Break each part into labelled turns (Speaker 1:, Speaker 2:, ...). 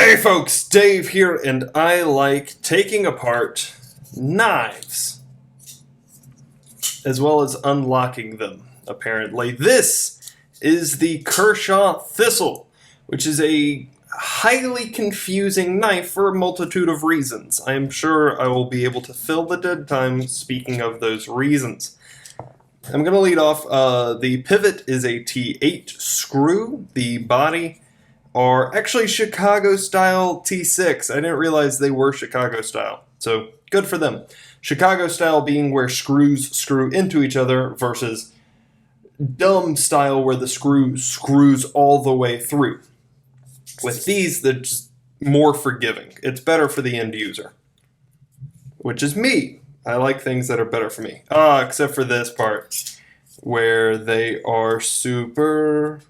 Speaker 1: Hey folks, Dave here, and I like taking apart knives, as well as unlocking them, apparently. This is the Kershaw Thistle, which is a highly confusing knife for a multitude of reasons. I am sure I will be able to fill the dead time speaking of those reasons. I'm going to lead off. The pivot is a T8 screw. The body are actually Chicago-style T6. I didn't realize they were Chicago-style, so good for them. Chicago-style being where screws screw into each other versus dumb style where the screw screws all the way through. With these, they're just more forgiving. It's better for the end user, which is me. I like things that are better for me. Except for this part where they are super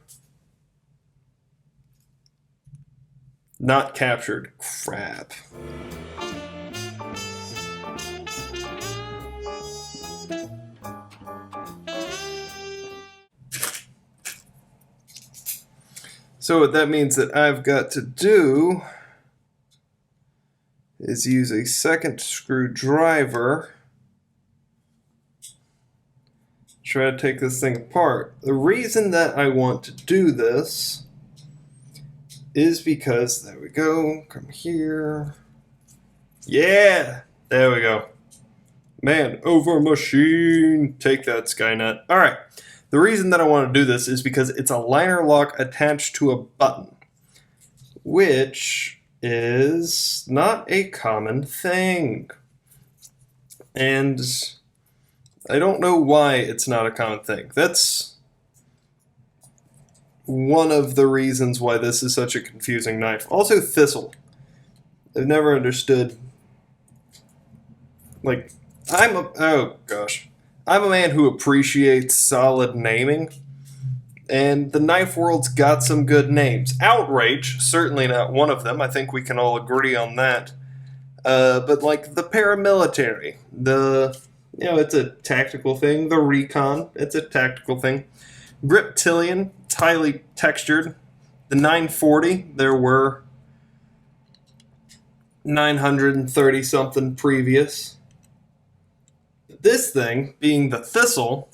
Speaker 1: not captured. Crap. So what that means that I've got to do is use a second screwdriver, try to take this thing apart. The reason that I want to do this is because, there we go, come here. Yeah, there we go. Man over machine. Take that, Skynet. All right. The reason that I want to do this is because it's a liner lock attached to a button, which is not a common thing. And I don't know why it's not a common thing. That's one of the reasons why this is such a confusing knife. Also, Thistle. I've never understood. Like, I'm a man who appreciates solid naming, and the knife world's got some good names. Outrage, certainly not one of them. I think we can all agree on that. But like the paramilitary, it's a tactical thing. The recon, it's a tactical thing. Griptilian, it's highly textured. The 940, there were 930 something previous. This thing, being the Thistle,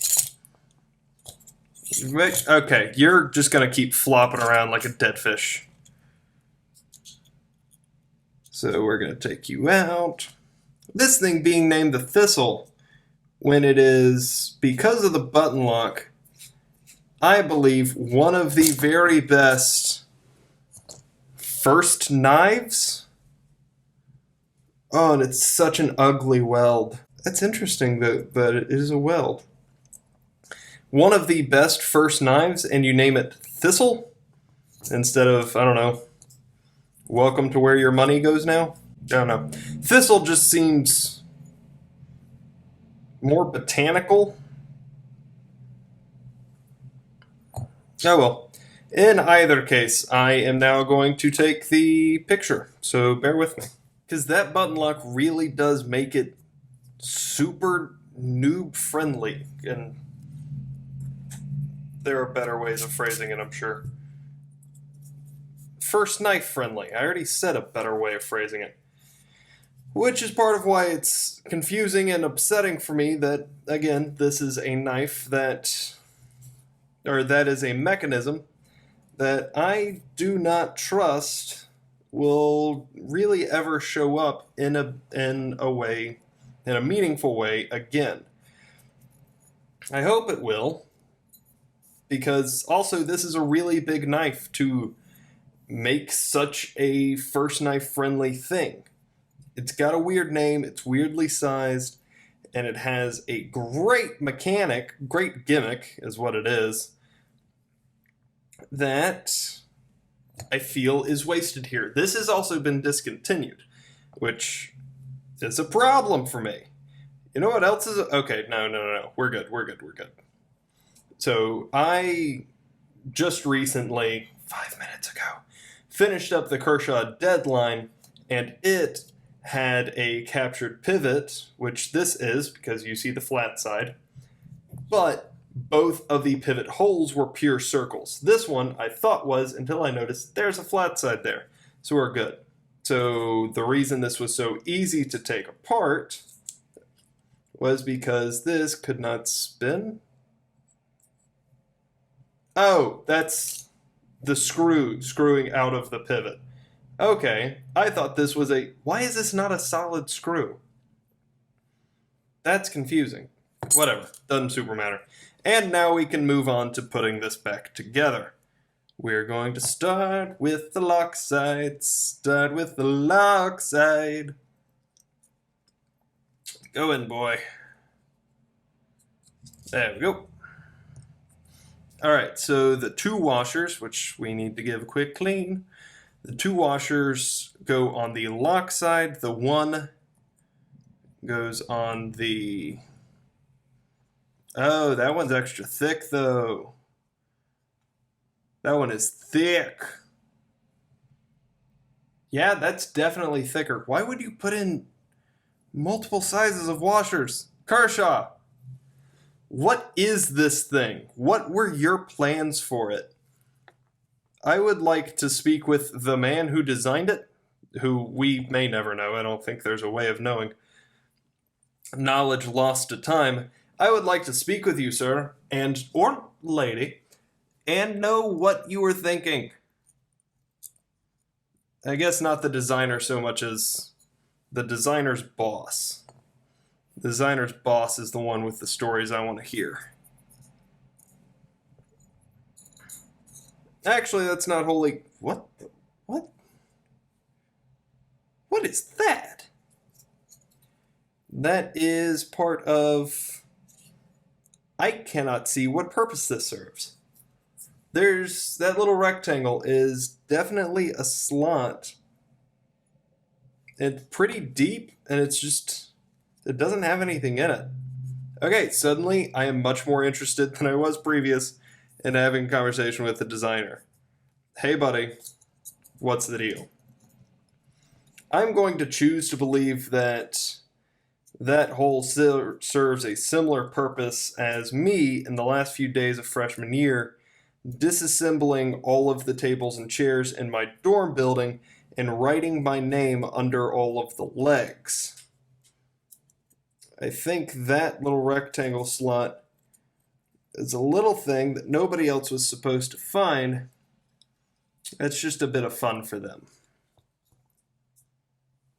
Speaker 1: okay, you're just going to keep flopping around like a dead fish. So we're going to take you out. This thing being named the Thistle, when it is, because of the button lock, I believe one of the very best first knives. Oh, and it's such an ugly weld. That's interesting that it is a weld. One of the best first knives, and you name it Thistle instead of, I don't know, welcome to where your money goes now? I don't know. Thistle just seems more botanical. Oh well. In either case, I am now going to take the picture, so bear with me. Because that button lock really does make it super noob friendly, and there are better ways of phrasing it, I'm sure. First knife friendly. I already said a better way of phrasing it. Which is part of why it's confusing and upsetting for me that, again, this is a knife that is a mechanism that I do not trust will really ever show up in a meaningful way again. I hope it will, because also this is a really big knife to make such a first knife friendly thing. It's got a weird name, it's weirdly sized, and it has a great mechanic, great gimmick is what it is, that I feel is wasted here. This has also been discontinued, which is a problem for me. You know what else is... Okay, no. We're good. So, I just recently, 5 minutes ago, finished up the Kershaw Deadline, and it had a captured pivot, which this is, because you see the flat side, but both of the pivot holes were pure circles. This one I thought was, until I noticed there's a flat side there. So we're good. So the reason this was so easy to take apart was because this could not spin. Oh, that's the screwing out of the pivot. Okay, I thought this was a... Why is this not a solid screw? That's confusing. Whatever, doesn't super matter. And now we can move on to putting this back together. We're going to start with the lock side. Start with the lock side. Go in, boy. There we go. Alright, so the two washers, which we need to give a quick clean. The two washers go on the lock side. The one goes on the... Oh, that one's extra thick, though. That one is thick. Yeah, that's definitely thicker. Why would you put in multiple sizes of washers? Kershaw, what is this thing? What were your plans for it? I would like to speak with the man who designed it, who we may never know. I don't think there's a way of knowing. Knowledge lost to time. I would like to speak with you, sir, and or lady, and know what you were thinking. I guess not the designer so much as the designer's boss. The designer's boss is the one with the stories I want to hear. Actually, that's not wholly... What? What? What is that? That is part of... I cannot see what purpose this serves. There's that little rectangle is definitely a slot. It's pretty deep, and it's just, it doesn't have anything in it. Okay, suddenly I am much more interested than I was previous in having a conversation with the designer. Hey, buddy, what's the deal? I'm going to choose to believe that that hole serves a similar purpose as me in the last few days of freshman year, disassembling all of the tables and chairs in my dorm building and writing my name under all of the legs. I think that little rectangle slot is a little thing that nobody else was supposed to find. It's just a bit of fun for them.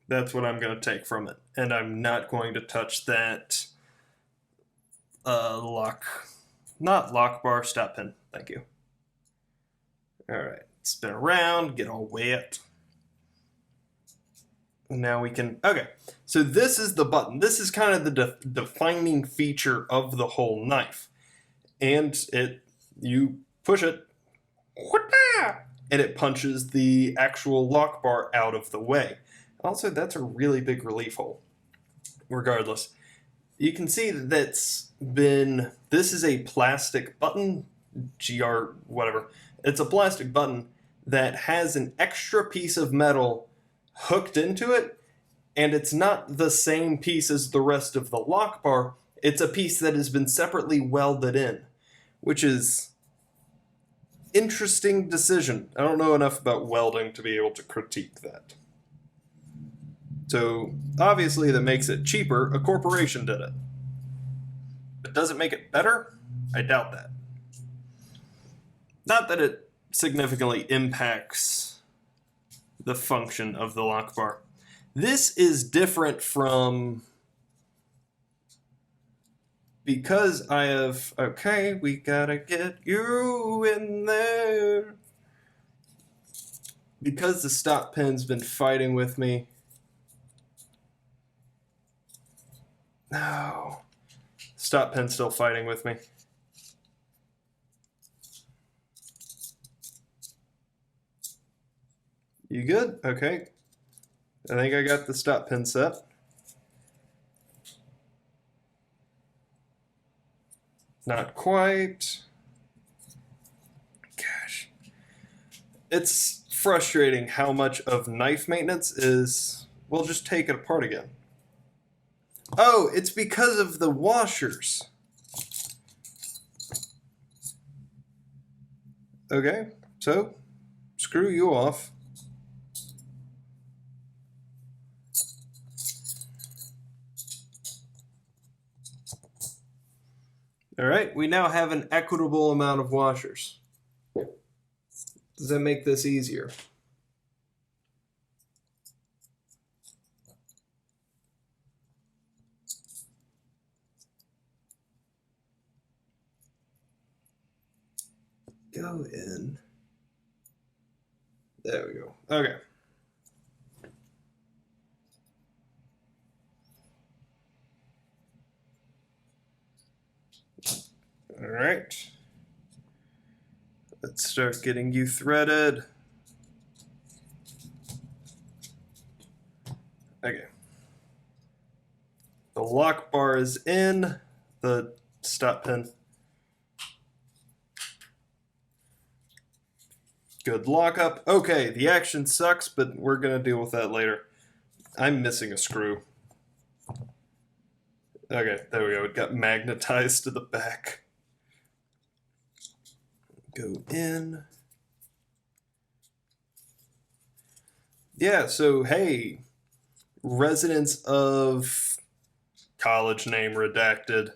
Speaker 1: That's what I'm going to take from it. And I'm not going to touch that not lock bar, stop pin. Thank you. All right, spin around, get all wet. Now we can, okay, so this is the button. This is kind of the defining feature of the whole knife. And you push it, and it punches the actual lock bar out of the way. Also, that's a really big relief hole. Regardless, you can see that this is a plastic button, whatever. It's a plastic button that has an extra piece of metal hooked into it, and it's not the same piece as the rest of the lock bar. It's a piece that has been separately welded in, which is interesting decision. I don't know enough about welding to be able to critique that. So, obviously that makes it cheaper. A corporation did it. But does it make it better? I doubt that. Not that it significantly impacts the function of the lock bar. This is different from... Because I have... Okay, we gotta get you in there. Because the stop pin's been fighting with me. No. Stop pin's still fighting with me. You good? Okay. I think I got the stop pin set. Not quite. Gosh. It's frustrating how much of knife maintenance is, we'll just take it apart again. Oh, it's because of the washers. Okay, so screw you off. All right, we now have an equitable amount of washers. Does that make this easier? Go in. There we go. Okay. All right. Let's start getting you threaded. Okay. The lock bar is in the stop pin. Good lockup. Okay, the action sucks, but we're going to deal with that later. I'm missing a screw. Okay, there we go. It got magnetized to the back. Go in. Yeah, so hey, residents of college name redacted,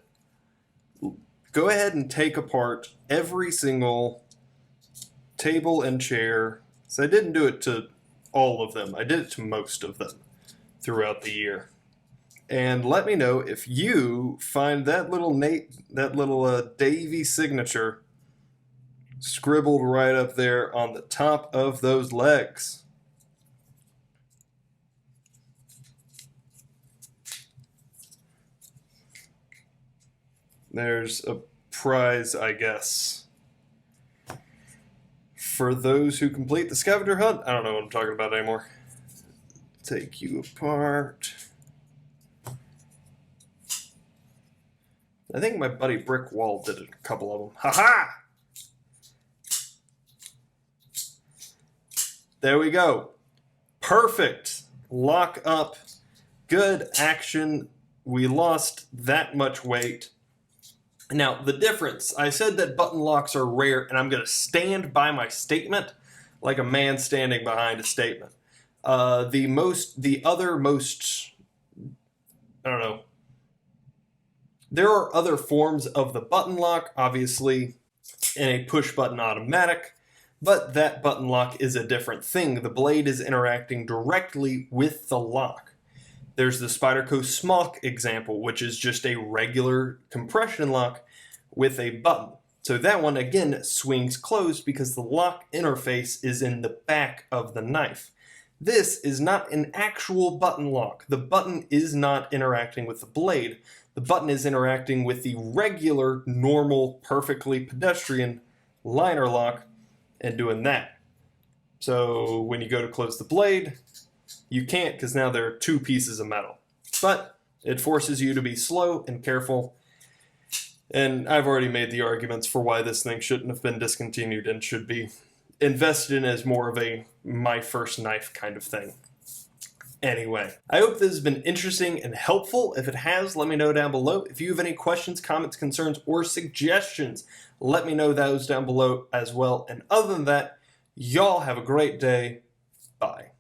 Speaker 1: go ahead and take apart every single table and chair. So I didn't do it to all of them. I did it to most of them throughout the year. And let me know if you find that little Davy signature scribbled right up there on the top of those legs. There's a prize, I guess, for those who complete the scavenger hunt. I don't know what I'm talking about anymore. Take you apart. I think my buddy Brick Wall did a couple of them. Ha-ha! There we go. Perfect. Lock up. Good action. We lost that much weight. Now, the difference, I said that button locks are rare, and I'm going to stand by my statement like a man standing behind a statement. The other most, I don't know. There are other forms of the button lock, obviously, in a push button automatic, but that button lock is a different thing. The blade is interacting directly with the lock. There's the Spyderco Smock example, which is just a regular compression lock with a button. So that one, again, swings closed because the lock interface is in the back of the knife. This is not an actual button lock. The button is not interacting with the blade. The button is interacting with the regular, normal, perfectly pedestrian liner lock and doing that. So when you go to close the blade, you can't because now there are two pieces of metal. But it forces you to be slow and careful. And I've already made the arguments for why this thing shouldn't have been discontinued and should be invested in as more of a my first knife kind of thing. Anyway, I hope this has been interesting and helpful. If it has, let me know down below. If you have any questions, comments, concerns, or suggestions, let me know those down below as well. And other than that, y'all have a great day. Bye.